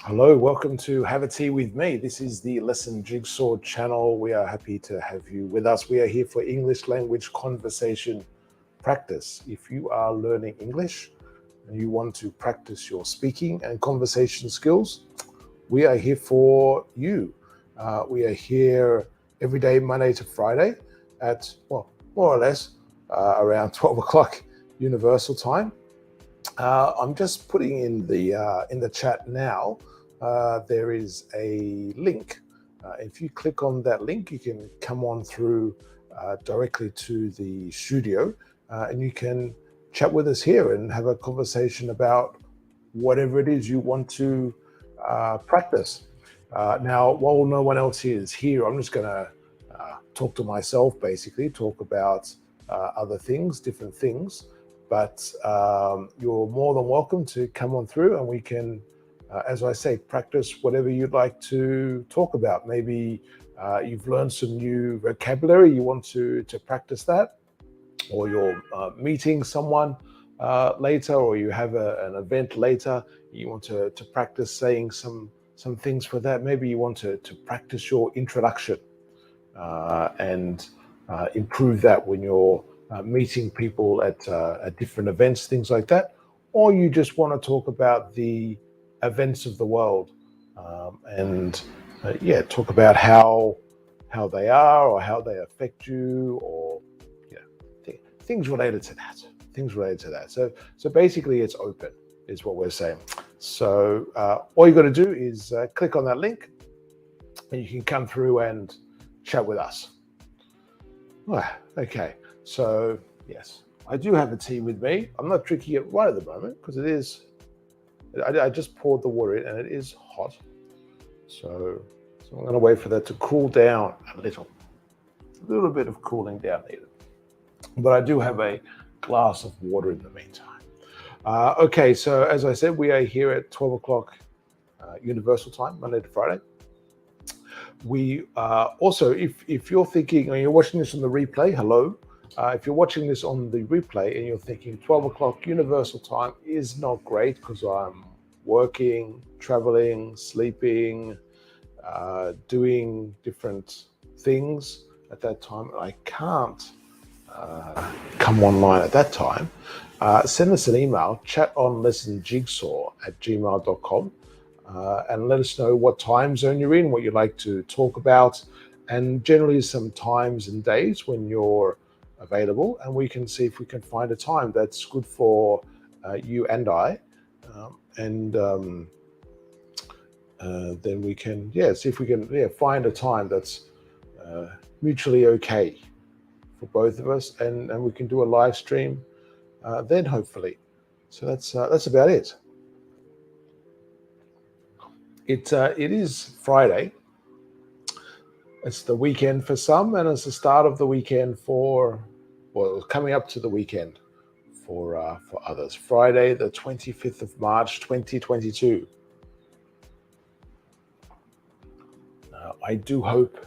Hello, welcome to Have a Tea with me. This is the Lesson Jigsaw channel. We are happy to have you with us. We are here for English language conversation practice. If you are learning English and you want to practice your speaking and conversation skills, we are here for you. We are here every day, Monday to Friday at, well, more or less around 12 o'clock Universal Time. I'm just putting in the chat now. There is a link. If you click on that link, you can come on through directly to the studio, and you can chat with us here and have a conversation about whatever it is you want to practice. Now, while no one else is here, I'm just going to talk to myself, basically, talk about other things, different things. But you're more than welcome to come on through and we can, as I say, practice whatever you'd like to talk about. Maybe you've learned some new vocabulary, you want to practice that, or you're meeting someone later, or you have an event later, you want to practice saying some things for that. Maybe you want to practice your introduction and improve that when you're meeting people at different events, things like that, or you just want to talk about the events of the world and talk about how they are or how they affect you, or things related to that. So basically, it's open, is what we're saying. So all you got to do is click on that link, and you can come through and chat with us. Okay. So, yes, I do have a tea with me. I'm not drinking it right at the moment because it is, I just poured the water in and it is hot. So I'm going to wait for that to cool down a little bit of cooling down needed. But I do have a glass of water in the meantime. Okay, so as I said, we are here at 12 o'clock Universal Time, Monday to Friday. We also, if you're thinking, or you're watching this on the replay, hello. If you're watching this on the replay and you're thinking 12 o'clock Universal Time is not great because I'm working, traveling, sleeping, doing different things at that time, and I can't come online at that time, send us an email, chatonlessonjigsaw@gmail.com, and let us know what time zone you're in, what you'd like to talk about, and generally some times and days when you're available, and we can see if we can find a time that's good for you and I, and then we can see if we can find a time that's mutually okay for both of us, and we can do a live stream then hopefully. So that's about it. It is Friday. It's the weekend for some, and it's the start of the weekend coming up to the weekend for others. Friday, the 25th of March, 2022. I do hope,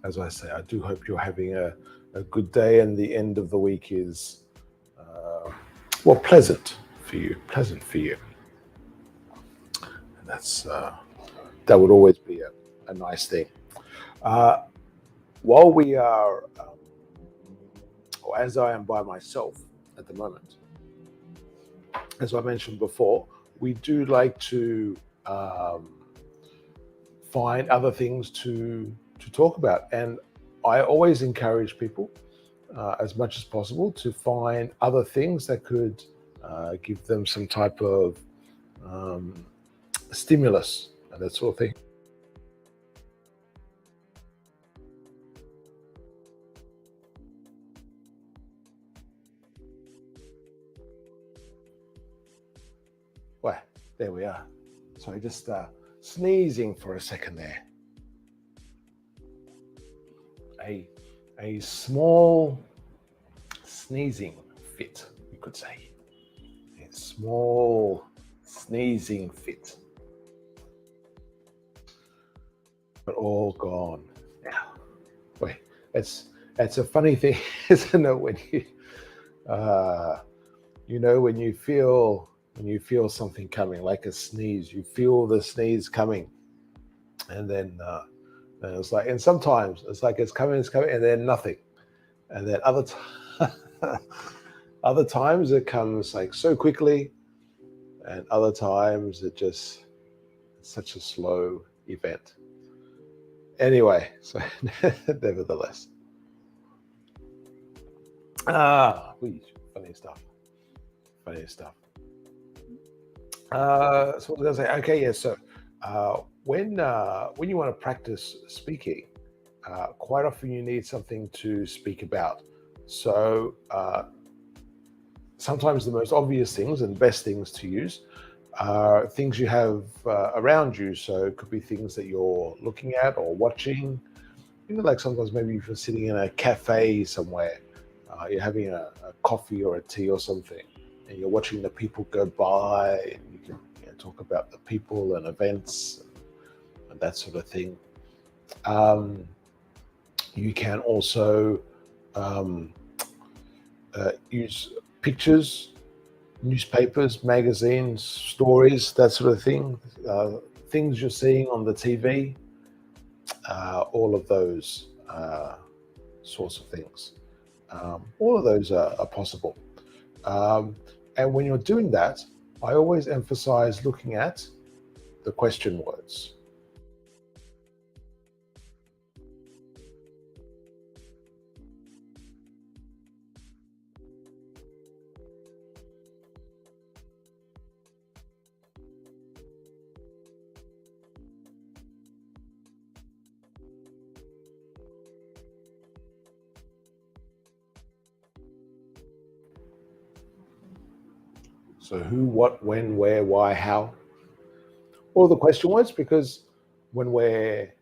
as I say, I do hope you're having a good day, and the end of the week is pleasant for you. And that would always be a nice thing. While we are, or as I am by myself at the moment, as I mentioned before, we do like to find other things to talk about. And I always encourage people, as much as possible, to find other things that could give them some type of stimulus and that sort of thing. Well, there we are. So just sneezing for a second there. A small sneezing fit, you could say. A small sneezing fit. But all gone now. Wait, that's a funny thing, isn't it? When you when you feel when you feel something coming, like a sneeze. You feel the sneeze coming, and then and it's like, and sometimes it's like it's coming, and then nothing, and then other times it comes like so quickly, and other times it's such a slow event. Anyway, so nevertheless, funny stuff, funny stuff. So what was I gonna say? Okay, yeah. So when you want to practice speaking, quite often you need something to speak about. So sometimes the most obvious things and best things to use are things you have around you. So it could be things that you're looking at or watching. Like sometimes maybe if you're sitting in a cafe somewhere, you're having a coffee or a tea or something, and you're watching the people go by, and you can talk about the people and events and that sort of thing. Um, you can also um, use pictures, newspapers, magazines, stories, that sort of thing, things you're seeing on the TV, all of those sorts of things. All of those are possible. Um, and when you're doing that, I always emphasize looking at the question words. So who, what, when, where, why, how, all the question words, because when we're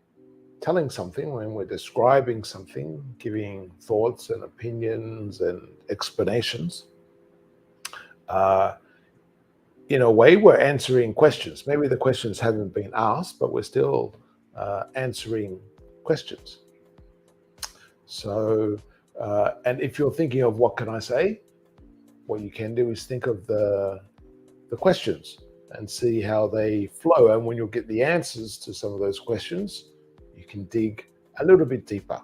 telling something, when we're describing something, giving thoughts and opinions and explanations, uh, in a way, we're answering questions. Maybe the questions haven't been asked, but we're still answering questions. So, and if you're thinking of what can I say, what you can do is think of the questions and see how they flow. And when you'll get the answers to some of those questions, you can dig a little bit deeper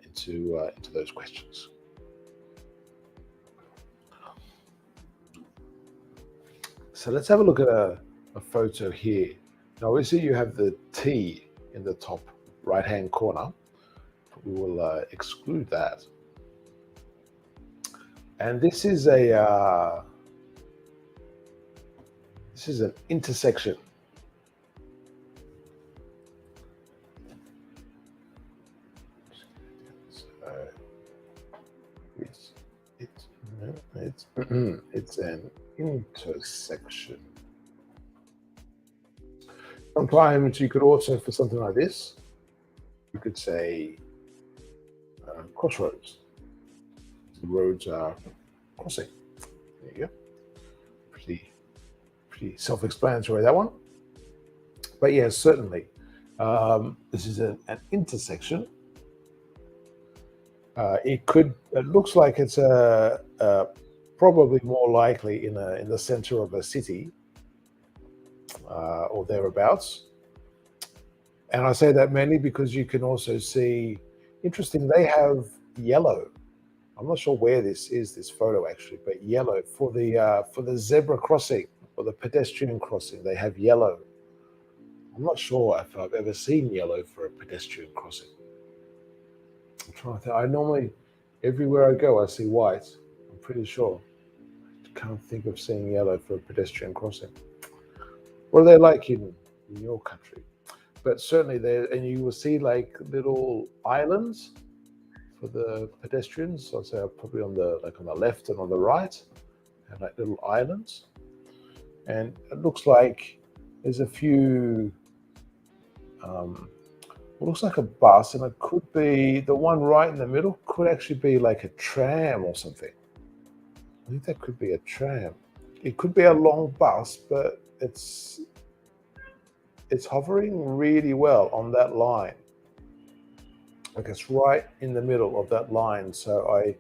into those questions. So let's have a look at a photo here. Now, obviously, you have the T in the top right-hand corner. We will exclude that. And this is an intersection. So it's an intersection. Sometimes you could also, for something like this, you could say crossroads. The roads are crossing. There you go. Pretty self-explanatory, that one. But yes, certainly, this is an intersection. It looks like it's probably more likely in the center of a city or thereabouts. And I say that mainly because you can also see, interesting, they have yellow. I'm not sure where this photo actually, but yellow for the zebra crossing or the pedestrian crossing. They have yellow. I'm not sure if I've ever seen yellow for a pedestrian crossing. I'm trying to think. I normally, everywhere I go, I see white. I'm pretty sure. I can't think of seeing yellow for a pedestrian crossing. What are they like in your country? But certainly there, and you will see like little islands for the pedestrians. So I'd say probably on the left and on the right, and like little islands. And it looks like there's a few. It looks like a bus, and it could be the one right in the middle. Could actually be like a tram or something. I think that could be a tram. It could be a long bus, but it's hovering really well on that line. Like it's right in the middle of that line. So I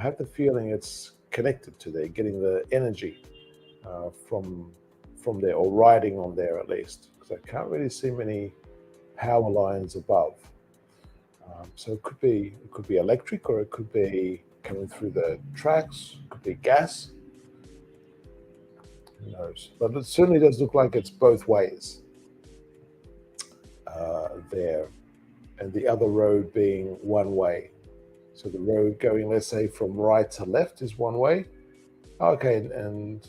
have the feeling it's connected to there, getting the energy from there, or riding on there at least, because I can't really see many power lines above. So it could be electric, or it could be coming through the tracks. It could be gas. Who knows? But it certainly does look like it's both ways there, and the other road being one way. So the road going, let's say, from right to left is one way. Okay, and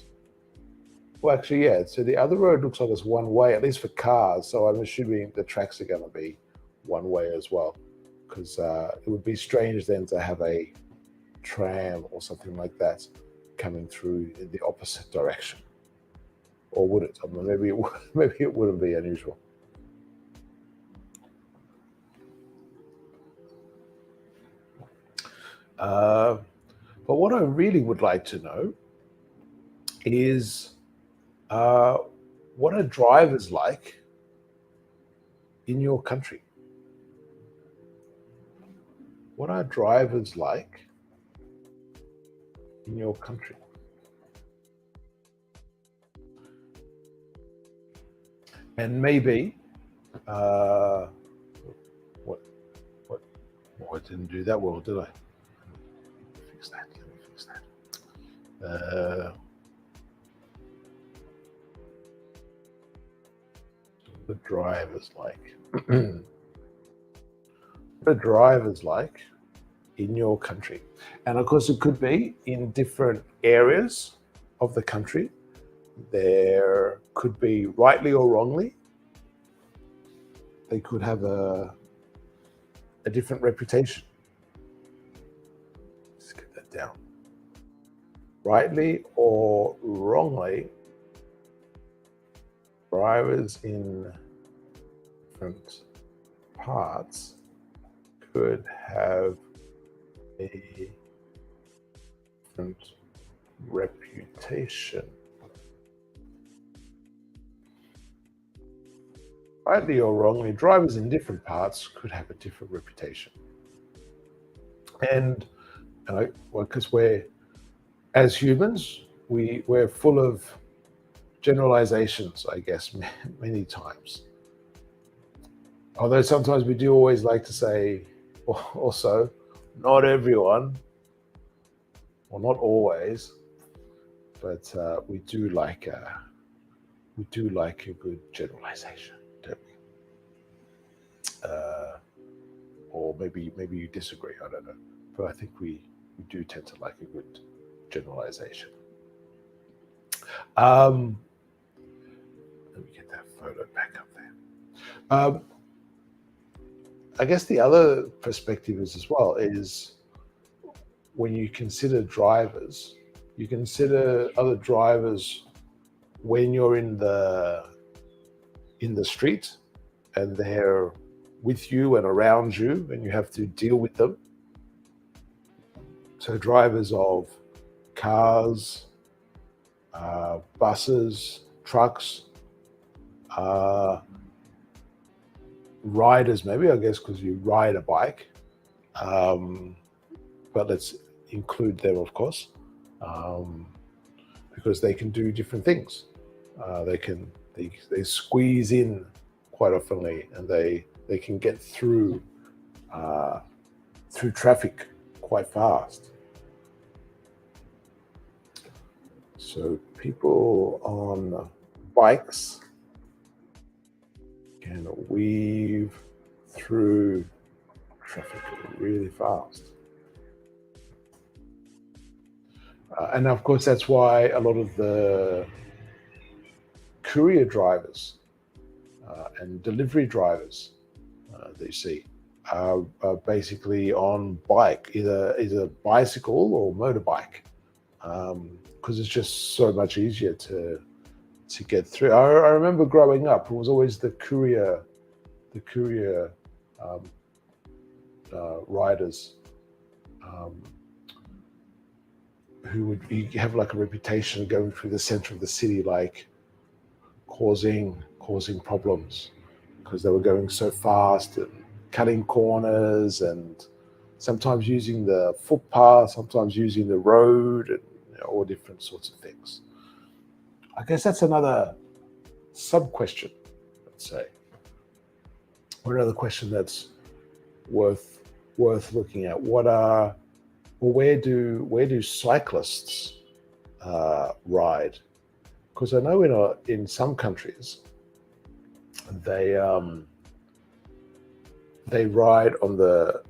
well, actually, yeah. So the other road looks like it's one way, at least for cars. So I'm assuming the tracks are going to be one way as well, because it would be strange then to have a tram or something like that coming through in the opposite direction. Or would it? I mean, maybe it wouldn't be unusual. But what I really would like to know is what are drivers like in your country? What are drivers like in your country? And maybe, what, what, oh, I didn't do that well, did I? Fix that. Let me fix that. The drivers like. The drivers like in your country. And of course, it could be in different areas of the country. There could be, rightly or wrongly, they could have a different reputation. Let's get that down. Rightly or wrongly, drivers in different parts could have a different reputation. Rightly or wrongly, drivers in different parts could have a different reputation. And because we're, as humans, we're full of generalizations, I guess, many times. Although sometimes we do always like to say, also, not everyone, or not always, but we do like a good generalization, don't we? Or maybe you disagree. I don't know, but I think we do tend to like a good generalization. Let me get that photo back up there. I guess the other perspective is as well is when you consider drivers, you consider other drivers when you're in the street and they're with you and around you and you have to deal with them. So drivers of cars, buses, trucks, riders, maybe, I guess, because you ride a bike. But let's include them, of course, because they can do different things. They squeeze in quite oftenly, and they can get through traffic quite fast. So people on bikes can weave through traffic really fast. And of course, that's why a lot of the courier drivers and delivery drivers that you see are basically on bike, either bicycle or motorbike, because it's just so much easier to get through. I remember growing up, it was always the courier riders who would have like a reputation going through the center of the city, like causing problems because they were going so fast and cutting corners and sometimes using the footpath, sometimes using the road, and all different sorts of things. I guess that's another sub-question, let's say, or another question that's worth looking at. Where do cyclists ride? Because I know in some countries they ride on the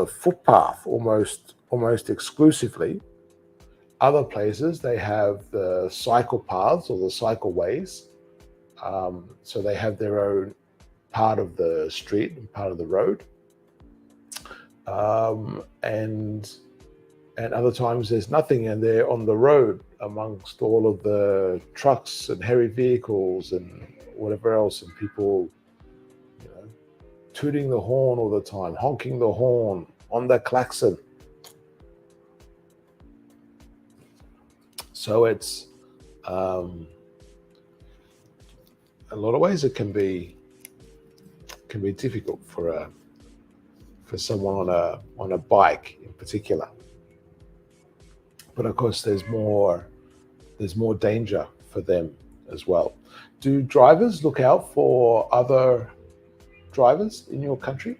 footpath almost exclusively. Other places they have the cycle paths or the cycle ways, so they have their own part of the street and part of the road, and other times there's nothing, and they're on the road amongst all of the trucks and heavy vehicles and whatever else, and people, tooting the horn all the time, honking the horn on the klaxon. So it's a lot of ways it can be difficult for someone on a bike in particular. But of course, there's more danger for them as well. Do drivers look out for other drivers in your country?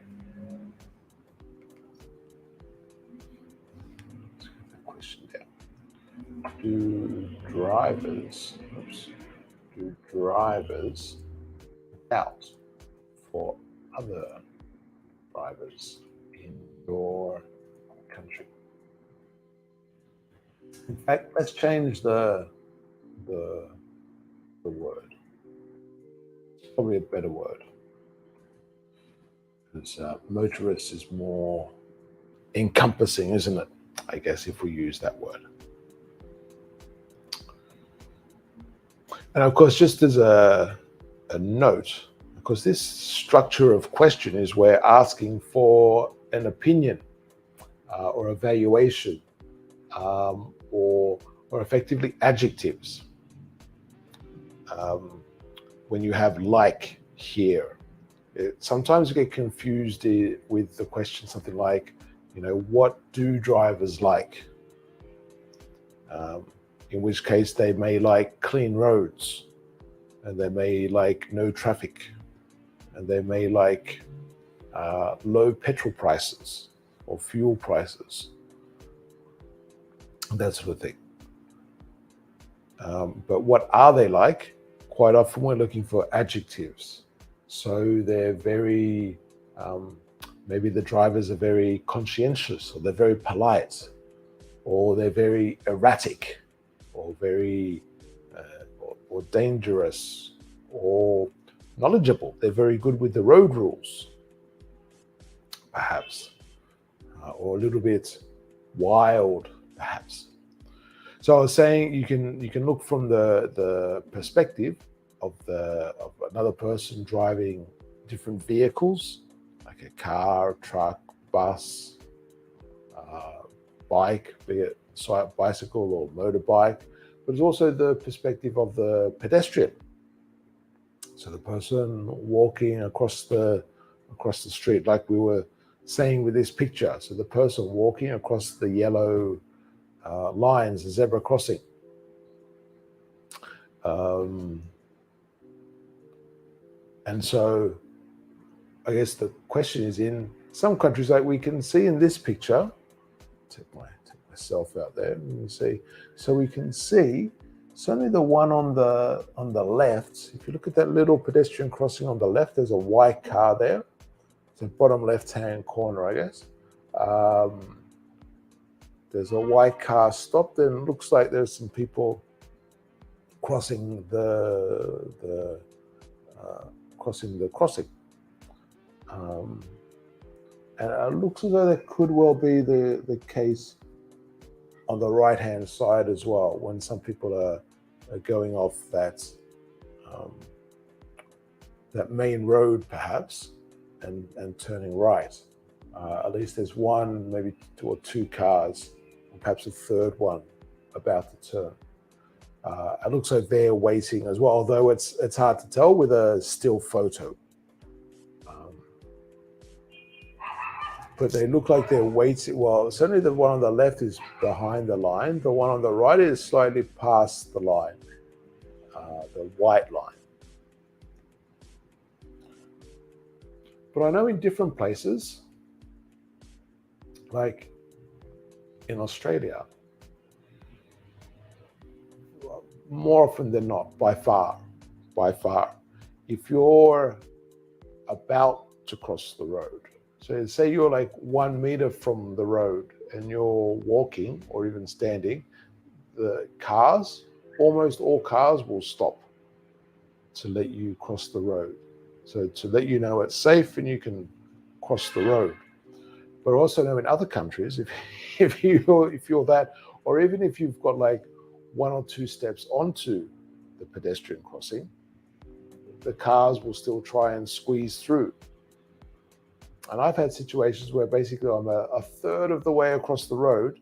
Let's get the question down. Do drivers out for other drivers in your country? In fact, let's change the word. It's probably a better word, because motorist is more encompassing, isn't it? I guess if we use that word. And of course, just as a note, because this structure of question is we're asking for an opinion or evaluation, or effectively adjectives. When you have like here, sometimes you get confused with the question something like, what do drivers like? In which case they may like clean roads, and they may like no traffic, and they may like low petrol prices or fuel prices, that sort of thing. But what are they like? Quite often we're looking for adjectives. So they're very, maybe the drivers are very conscientious, or they're very polite, or they're very erratic, or very, or dangerous, or knowledgeable. They're very good with the road rules, perhaps, or a little bit wild, perhaps. So I was saying you can look from the perspective of another person driving different vehicles, like a car, truck, bus, bike, be it bicycle or motorbike, but it's also the perspective of the pedestrian. So the person walking across the street, like we were saying with this picture. So the person walking across the yellow lines, the zebra crossing. And so I guess the question is, in some countries, like we can see in this picture, take myself out there, and you see, so we can see certainly the one on the left. If you look at that little pedestrian crossing on the left, there's a white car there. It's the bottom left-hand corner, I guess. There's a white car stopped, and it looks like there's some people crossing the crossing. And it looks as though that could well be the case on the right-hand side as well, when some people are going off that main road, perhaps, and turning right. At least there's one, maybe two or two cars, and perhaps a third one about to turn. It looks like they're waiting as well, although it's hard to tell with a still photo. But they look like they're waiting. Well, certainly the one on the left is behind the line. The one on the right is slightly past the line. the white line. But I know in different places, like in Australia, more often than not, by far, if you're about to cross the road, so say you're like 1 meter from the road and you're walking or even standing, the cars, almost all cars will stop to let you cross the road. So to let you know it's safe and you can cross the road. But also know in other countries, if you're that, or even if you've got like 1 or 2 steps onto the pedestrian crossing, the cars will still try and squeeze through. And I've had situations where basically I'm a third of the way across the road,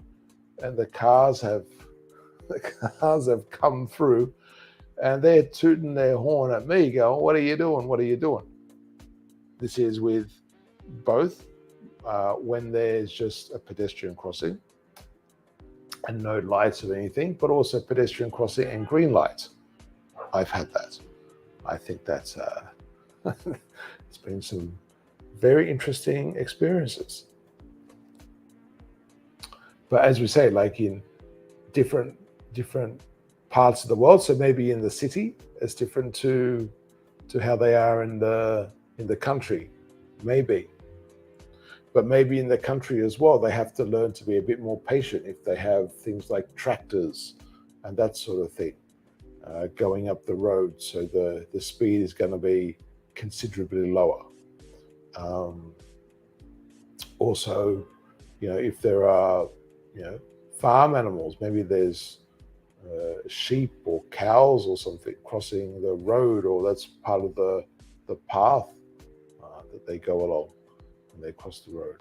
and the cars have come through, and they're tooting their horn at me, going, "What are you doing? What are you doing?" This is with both when there's just a pedestrian crossing and no lights or anything, but also pedestrian crossing and green lights. I've had that. I think that's it's been some very interesting experiences. But as we say, like in different parts of the world, so maybe in the city, it's different to how they are in the country, maybe. But maybe in the country as well, they have to learn to be a bit more patient if they have things like tractors and that sort of thing going up the road. So the speed is going to be considerably lower. Also, if there are, farm animals, maybe there's sheep or cows or something crossing the road, or that's part of the path that they go along and they cross the road.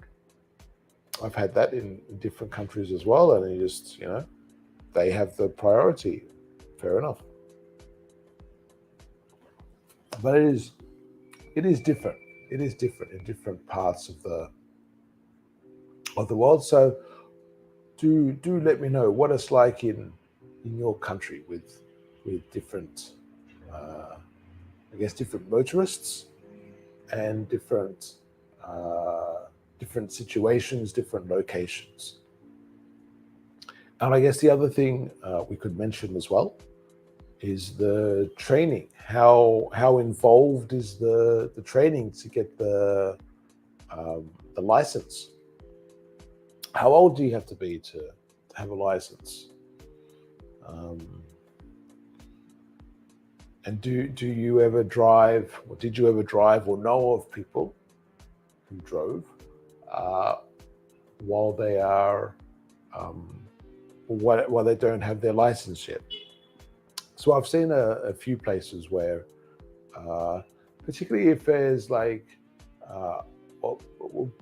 I've had that in different countries as well, and you just, they have the priority. Fair enough. But it is different. It is different in different parts of the world. So do let me know what it's like in your country with different, different motorists and different situations, different locations. And I guess the other thing we could mention as well is the training. How involved is the training to get the license? How old do you have to be to have a license? And do you ever drive, or did you ever drive or know of people who drove while they are while they don't have their license yet? So I've seen a few places where, particularly if there's like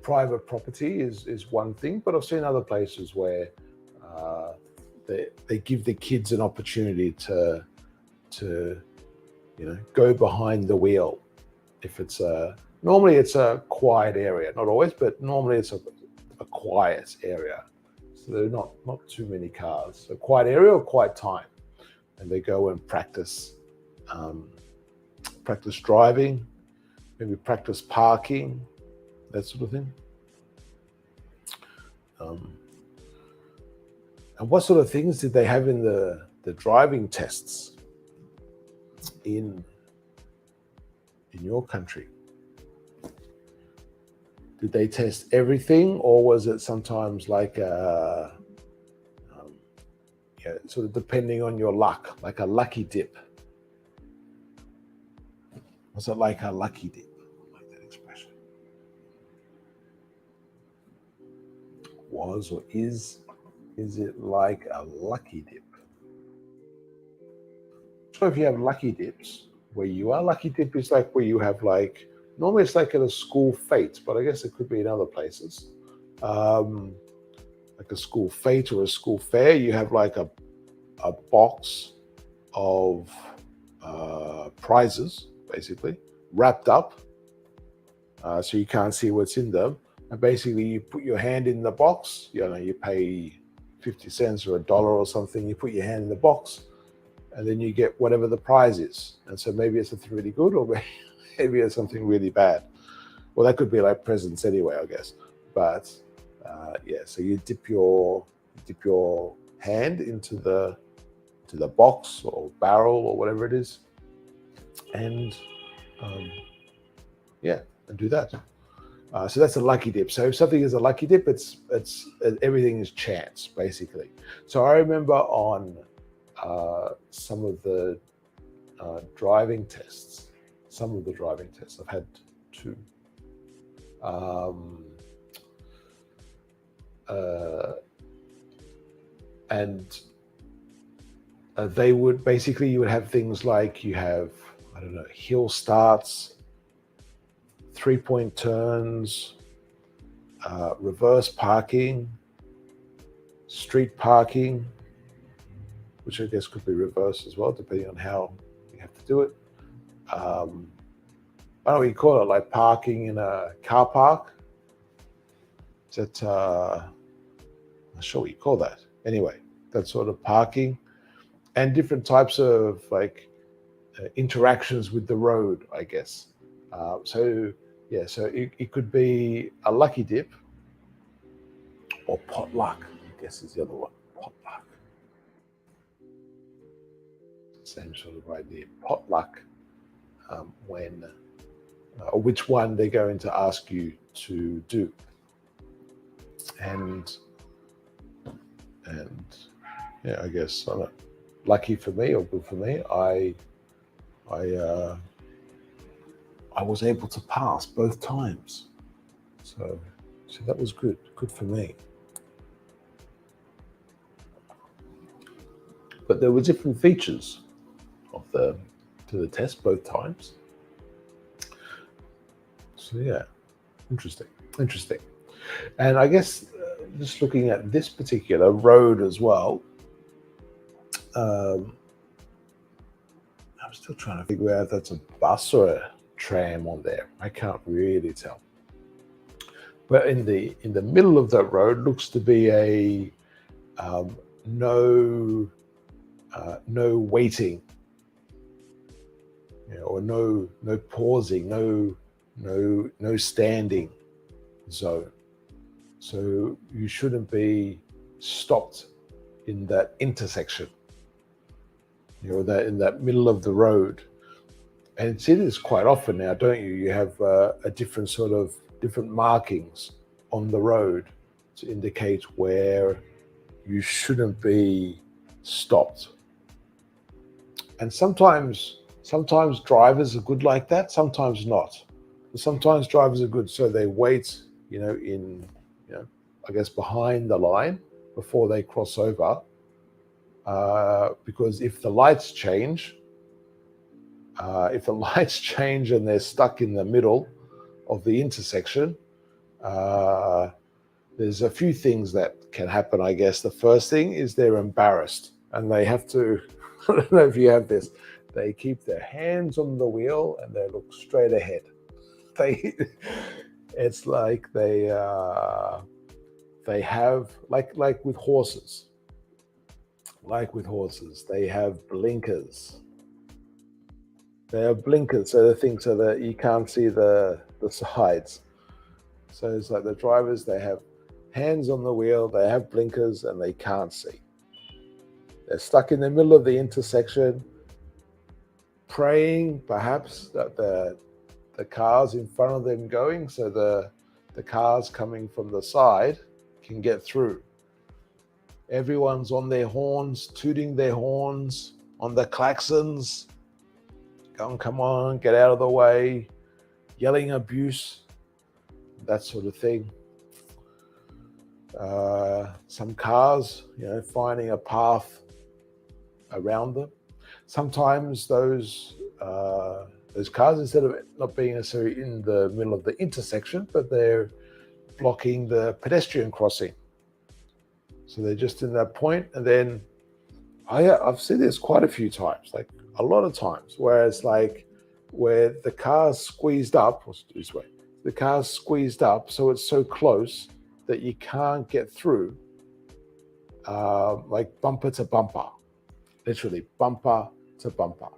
private property is one thing, but I've seen other places where they give the kids an opportunity to go behind the wheel. If it's normally it's a quiet area, not always, but normally it's a quiet area. So there are not too many cars. So quiet area or quiet time. And they go and practice driving, maybe practice parking, that sort of thing. And what sort of things did they have in the driving tests in your country? Did they test everything, or was it sometimes like sort of depending on your luck, like a lucky dip? Was it like a lucky dip? I like that expression. Was or is it like a lucky dip? So if you have lucky dips where you are, lucky dip is like where you have like, normally it's like at a school fete, but I guess it could be in other places. Like a school fete or a school fair, you have like a box of prizes, basically, wrapped up, so you can't see what's in them. And basically you put your hand in the box, you pay 50 cents or $1 or something, you put your hand in the box, and then you get whatever the prize is. And so maybe it's something really good, or maybe it's something really bad. Well, that could be like presents anyway, I guess. But yeah, so you dip your hand into the box or barrel or whatever it is, and yeah, and do that. So that's a lucky dip. So if something is a lucky dip, it's everything is chance basically. So I remember on some of the driving tests, I've had two. And they would basically, you would have things like, you have, I don't know, hill starts, 3-point turns, reverse parking, street parking, which I guess could be reverse as well, depending on how you have to do it. I don't know what you call it, like parking in a car park. Is that, I'm not sure what you call that. Anyway, that sort of parking, and different types of like interactions with the road, I guess. So yeah, so it could be a lucky dip, or potluck, I guess is the other one. Potluck. Same sort of idea. Potluck, when, or which one they're going to ask you to do. And yeah, I guess lucky for me, or good for me, I was able to pass both times. So that was good for me. But there were different features to the test both times. So yeah, interesting. And I guess just looking at this particular road as well, I'm still trying to figure out if that's a bus or a tram on there. I can't really tell. But in the middle of that road looks to be a no waiting, or no pausing, no standing zone. So you shouldn't be stopped in that intersection, that in that middle of the road. And see this quite often now, don't you? You have a different markings on the road to indicate where you shouldn't be stopped. And sometimes drivers are good like that, sometimes not. Sometimes drivers are good, so they wait, I guess behind the line before they cross over, because if the lights change, and they're stuck in the middle of the intersection, there's a few things that can happen, I guess. The first thing is they're embarrassed, and they have to, I don't know if you have this, they keep their hands on the wheel and they look straight ahead. It's like they have, like with horses, they have blinkers. So that you can't see the sides. So it's like the drivers, they have hands on the wheel, they have blinkers, and they can't see. They're stuck in the middle of the intersection, praying perhaps that the cars in front of them going, so the cars coming from the side can get through. Everyone's on their horns, tooting their horns, on the klaxons, going, come on, get out of the way, yelling abuse, that sort of thing. Some cars, finding a path around them. Sometimes those cars, instead of not being necessarily in the middle of the intersection, but they're blocking the pedestrian crossing. So they're just in that point, and then I've seen this quite a few times, like a lot of times, where it's like where the car's squeezed up, the car's squeezed up, so it's so close that you can't get through, like bumper to bumper. literally bumper to bumper.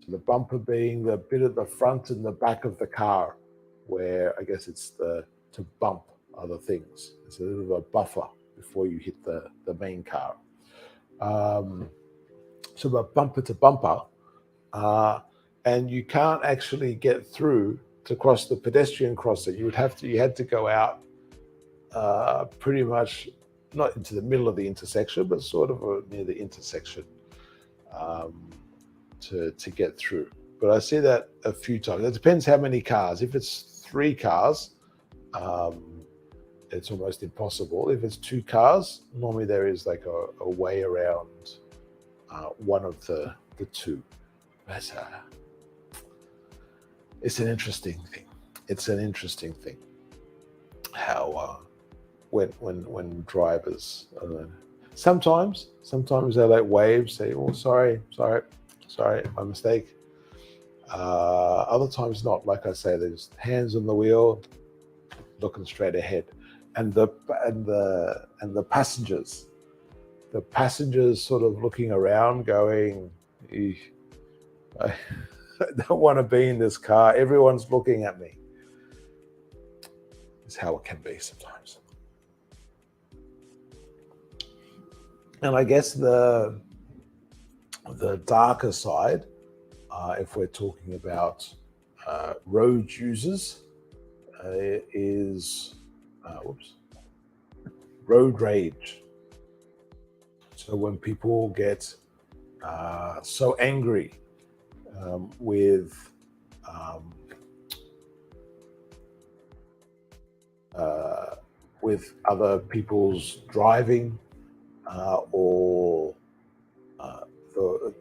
So the bumper being the bit at the front and the back of the car, where I guess it's the to bump other things. It's a little bit of a buffer before you hit the main car. Um, so a bumper to bumper, uh, and you can't actually get through to cross the pedestrian crossing. You had to go out pretty much not into the middle of the intersection, but sort of near the intersection um, to get through. But I see that a few times. It depends how many cars. If it's 3 cars, um, it's almost impossible. If it's 2 cars, normally there is like a way around one of the two. But it's an interesting thing. It's an interesting thing how when drivers sometimes they like wave, say, oh, sorry, my mistake. Other times not. Like I say, there's hands on the wheel, looking straight ahead, and the passengers, sort of looking around, going, I don't want to be in this car. Everyone's looking at me. It's how it can be sometimes. And I guess the darker side, if we're talking about road users, is road rage. So when people get so angry with other people's driving, or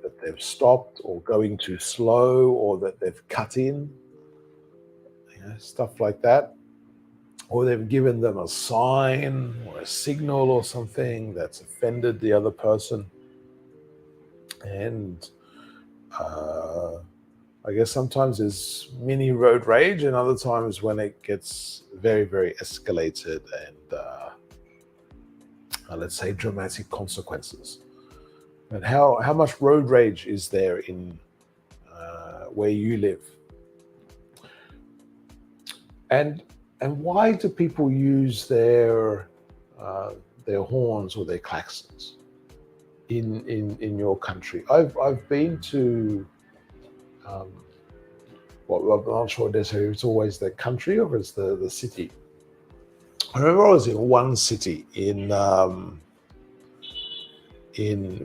that they've stopped, or going too slow, or that they've cut in, stuff like that, or they've given them a sign or a signal or something that's offended the other person. And I guess sometimes there's mini road rage, and other times when it gets very, very escalated and let's say dramatic consequences. And how much road rage is there in where you live? And why do people use their horns or their klaxons in your country? I've been to well, I'm not sure necessarily it's always the country or it's the city. I remember I was in one city in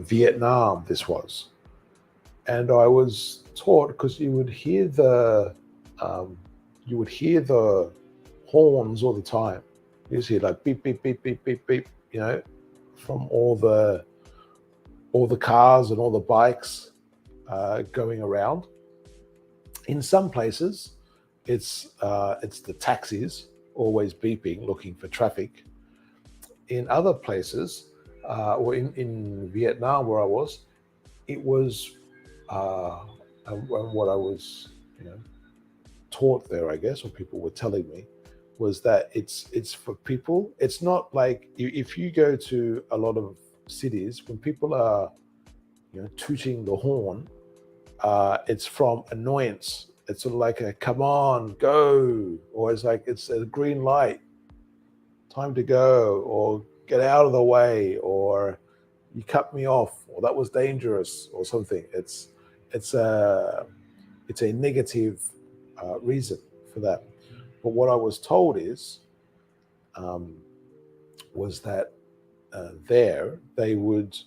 Vietnam. This was, and I was taught, because you would hear the horns all the time. You see like beep beep beep beep beep beep, from all the cars and all the bikes going around. In some places, it's the taxis always beeping, looking for traffic. In other places, or in Vietnam where I was, it was and what I was taught there, I guess, or people were telling me, was that it's for people. It's not like if you go to a lot of cities, when people are tooting the horn, it's from annoyance. It's sort of like a come on, go, or it's like it's a green light, time to go, or get out of the way, or you cut me off, or that was dangerous, or something. It's a negative reason for that. But what I was told was that there they would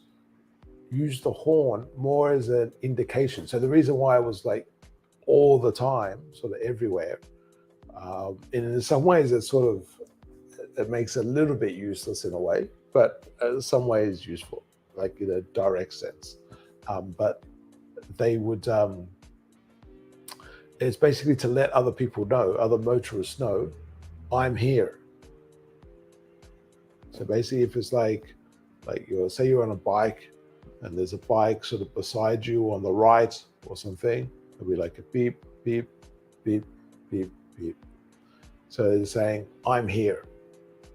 use the horn more as an indication. So the reason why I was like all the time, sort of everywhere, and in some ways it makes it a little bit useless in a way, but in some ways useful, like in a direct sense. But they would, it's basically to let other people know, other motorists know, I'm here. So basically, if it's like say you're on a bike and there's a bike sort of beside you on the right or something, it'll be like a beep, beep, beep, beep, beep. So they're saying, I'm here.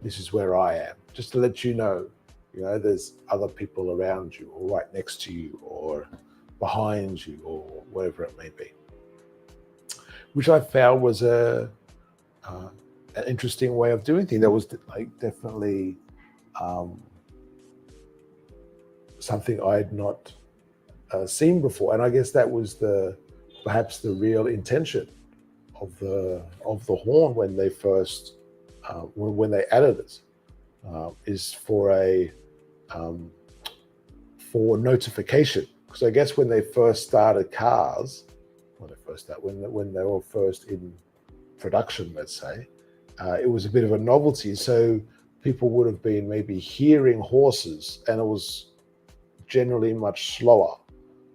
This is where I am. Just to let you know You know, there's other people around you, or right next to you, or behind you, or whatever it may be. Which I found was an interesting way of doing things. That was like definitely something I had not seen before, and I guess that was perhaps the real intention of the horn when they first when they added it, is um, for notification. Because I guess when they first started cars, when they were first in production, let's say, it was a bit of a novelty. So people would have been maybe hearing horses, and it was generally much slower.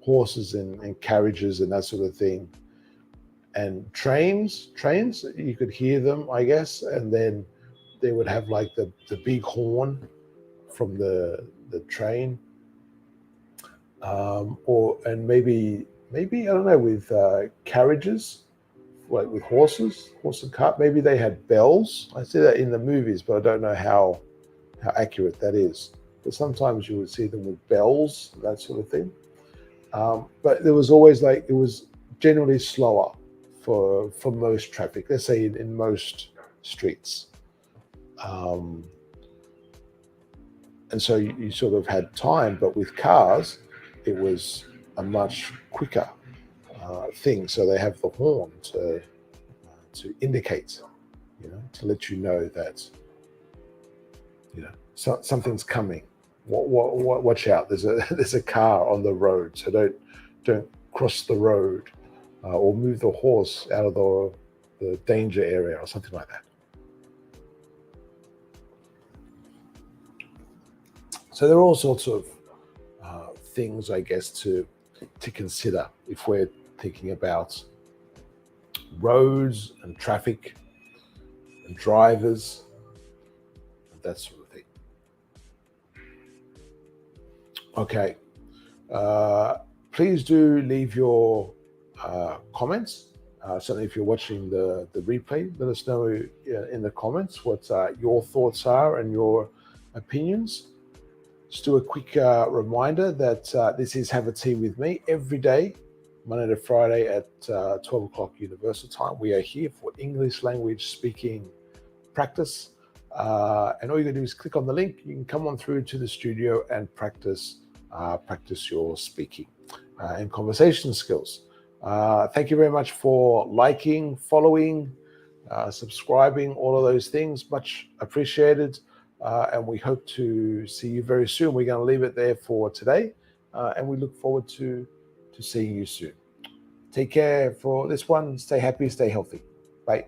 Horses and carriages and that sort of thing. And trains, you could hear them, I guess, and then they would have like the big horn from the train, and maybe I don't know, with carriages, like with horse and cart. Maybe they had bells. I see that in the movies, but I don't know how accurate that is. But sometimes you would see them with bells, that sort of thing. But there was always it was generally slower for most traffic. Let's say in most streets. And so you sort of had time, but with cars, it was a much quicker thing. So they have the horn to indicate, to let you know that something's coming. Watch out! There's a car on the road, so don't cross the road, or move the horse out of the danger area or something like that. So there are all sorts of things, I guess, to consider if we're thinking about roads and traffic and drivers and that sort of thing. Okay, please do leave your comments. Certainly, if you're watching the replay, let us know in the comments what your thoughts are and your opinions. Just do a quick reminder that this is Have a Tea with me every day, Monday to Friday at 12 o'clock Universal Time. We are here for English language speaking practice. And all you got to do is click on the link. You can come on through to the studio and practice your speaking and conversation skills. Thank you very much for liking, following, subscribing, all of those things. Much appreciated. And we hope to see you very soon. We're going to leave it there for today, and we look forward to seeing you soon. Take care for this one. Stay happy, stay healthy. Bye.